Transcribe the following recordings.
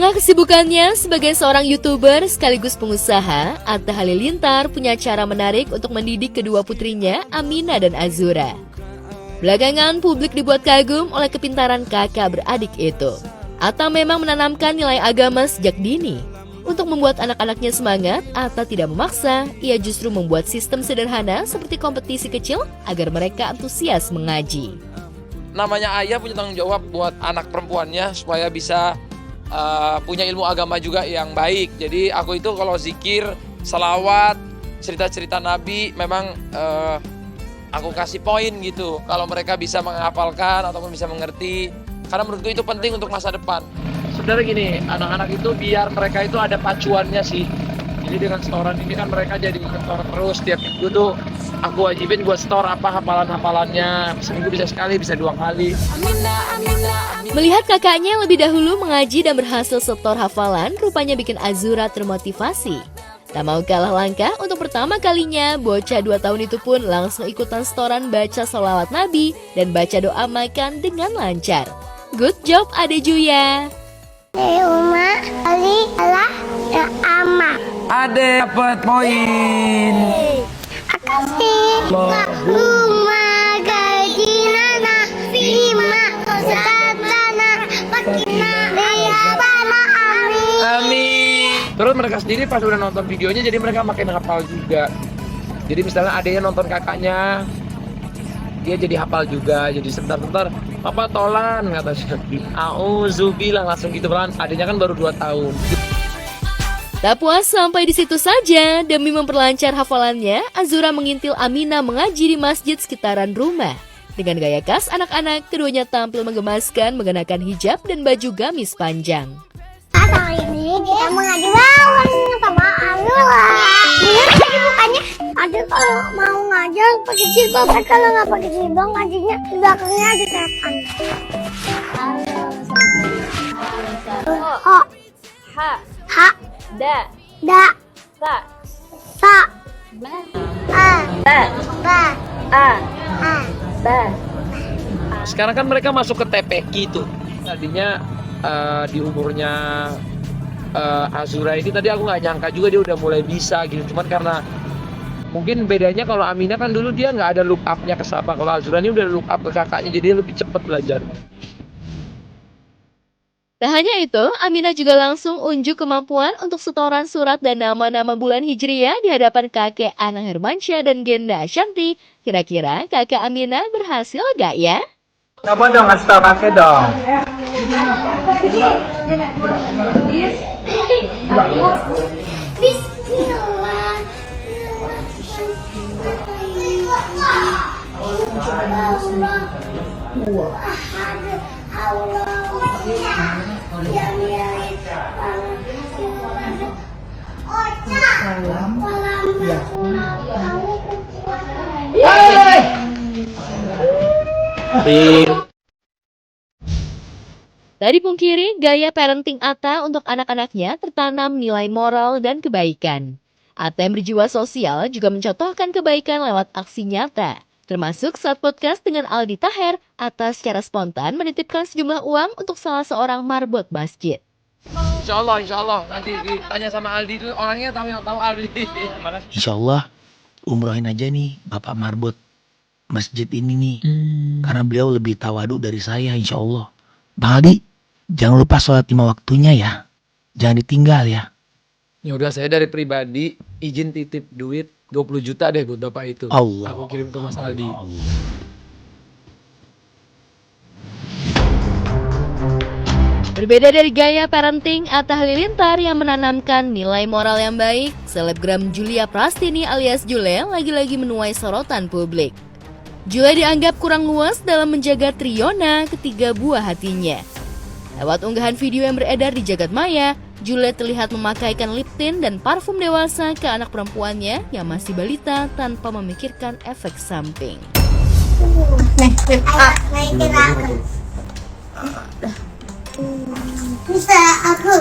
tengah kesibukannya sebagai seorang YouTuber sekaligus pengusaha, Atta Halilintar punya cara menarik untuk mendidik kedua putrinya, Aminah dan Azura. Belakangan publik dibuat kagum oleh kepintaran kakak beradik itu. Atta memang menanamkan nilai agama sejak dini. Untuk membuat anak-anaknya semangat, Atta tidak memaksa, ia justru membuat sistem sederhana seperti kompetisi kecil agar mereka antusias mengaji. Namanya ayah punya tanggung jawab buat anak perempuannya supaya bisa punya ilmu agama juga yang baik. Jadi aku itu kalau zikir, salawat, cerita-cerita Nabi memang aku kasih poin gitu. Kalau mereka bisa menghafalkan ataupun bisa mengerti, karena menurutku itu penting untuk masa depan. Sebenarnya gini, anak-anak itu biar mereka itu ada pacuannya sih. Jadi dengan setoran ini kan mereka jadi setor terus tiap minggu tuh. Aku wajibin buat store apa hafalan-hafalannya. Seminggu bisa sekali, bisa 2 kali. Melihat kakaknya lebih dahulu mengaji dan berhasil setor hafalan, rupanya bikin Azura termotivasi. Tak mau kalah langkah, untuk pertama kalinya, bocah 2 tahun itu pun langsung ikutan setoran baca sholawat Nabi dan baca doa makan dengan lancar. Good job Ade Juya. Uma Ali Allah ya ama. Ade dapat poin. Akasih Allahumma gajinana fima satana makina liyabana amin. Amin. Terus mereka sendiri pas udah nonton videonya jadi mereka makin hafal juga. Jadi misalnya adanya nonton kakaknya, dia jadi hafal juga. Jadi sebentar-sebentar, papa tolan katanya. Auzubillah langsung gitu pelan. Adanya kan baru 2 tahun. Tak puas sampai di situ saja, demi memperlancar hafalannya, Azura mengintil Aminah mengaji di masjid sekitaran rumah. Dengan gaya khas anak-anak, keduanya tampil menggemaskan mengenakan hijab dan baju gamis panjang. Kali ini kita mengaji lawan sama Azura. Bener tadi bukannya ada kalau mau ngajar pakai jilbab, kalau nggak pakai jilbab ngajinya di belakangnya ada setan. Ho, Ha, ha, da, da, sa, sa, ba, a, ba, ba, a, a. ba. Sekarang kan mereka masuk ke TPQ tuh. Tadinya di umurnya Azura ini tadi aku nggak nyangka juga dia udah mulai bisa gitu. Cuman karena mungkin bedanya kalau Aminah kan dulu dia nggak ada look up-nya ke siapa. Kalau Azura ini udah look up ke kakaknya, jadi dia lebih cepat belajar. Tak hanya itu, Aminah juga langsung unjuk kemampuan untuk setoran surat dan nama-nama bulan Hijriah di hadapan kakek Anang Hermansyah dan Genda Ashanti. Kira-kira kakak Aminah berhasil gak ya? Coba dong ngasih tau kakek dong. Tak dipungkiri, gaya parenting Atta untuk anak-anaknya tertanam nilai moral dan kebaikan. Atta yang berjiwa sosial juga mencontohkan kebaikan lewat aksi nyata. Termasuk saat podcast dengan Aldi Taher, Atta secara spontan menitipkan sejumlah uang untuk salah seorang marbot masjid. Insya Allah nanti ditanya sama Aldi itu orangnya tahu Aldi. Insya Allah umrohin aja nih Bapak Marbot masjid ini nih. Karena beliau lebih tawadu dari saya insya Allah. Bang Aldi, jangan lupa sholat 5 waktunya ya. Jangan ditinggal ya. Ya udah, saya dari pribadi izin titip duit 20 juta deh buat Bapak itu. Allah. Aku kirim ke Mas Aldi. Berbeda dari gaya parenting Atta Halilintar yang menanamkan nilai moral yang baik, selebgram Julia Prastini alias Jule lagi-lagi menuai sorotan publik. Jule dianggap kurang luas dalam menjaga Triona, ketiga buah hatinya. Lewat unggahan video yang beredar di jagat maya, Jule terlihat memakaikan lip tint dan parfum dewasa ke anak perempuannya yang masih balita tanpa memikirkan efek samping. Bisa aku.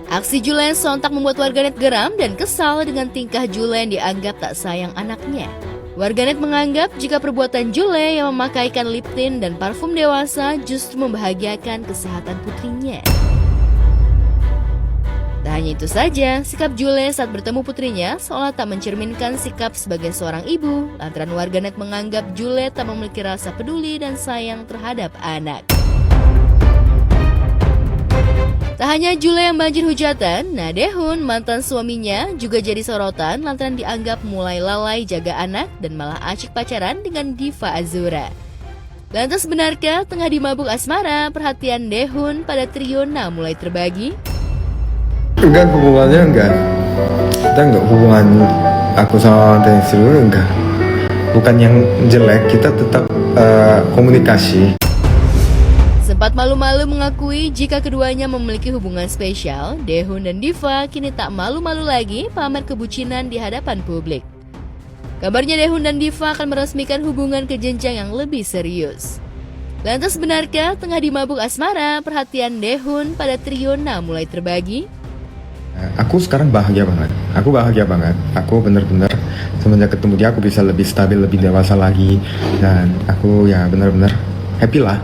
Aksi Jule sontak membuat warganet geram dan kesal dengan tingkah Jule yang dianggap tak sayang anaknya. Warganet menganggap jika perbuatan Jule yang memakaikan lip tint dan parfum dewasa justru membahagiakan kesehatan putrinya. Tak hanya itu saja, sikap Jule saat bertemu putrinya seolah tak mencerminkan sikap sebagai seorang ibu, lantaran warganet menganggap Jule tak memiliki rasa peduli dan sayang terhadap anak. Tak hanya Jule yang banjir hujatan, nah Daehoon, mantan suaminya, juga jadi sorotan lantaran dianggap mulai lalai jaga anak dan malah asyik pacaran dengan diva Azura. Lantas benarkah tengah dimabuk asmara, perhatian Daehoon pada trio Na mulai terbagi? Enggak, hubungannya enggak. Kita enggak hubungan aku sama Daehoon enggak. Bukan yang jelek, kita tetap komunikasi. Sempat malu-malu mengakui jika keduanya memiliki hubungan spesial, Daehoon dan Diva kini tak malu-malu lagi pamer kebucinan di hadapan publik. Kabarnya Daehoon dan Diva akan meresmikan hubungan ke jenjang yang lebih serius. Lantas benarkah tengah dimabuk asmara, perhatian Daehoon pada trio Na mulai terbagi? Aku sekarang bahagia banget. Aku bahagia banget. Aku bener-bener semenjak ketemu dia aku bisa lebih stabil, lebih dewasa lagi. Dan aku ya bener-bener happy lah.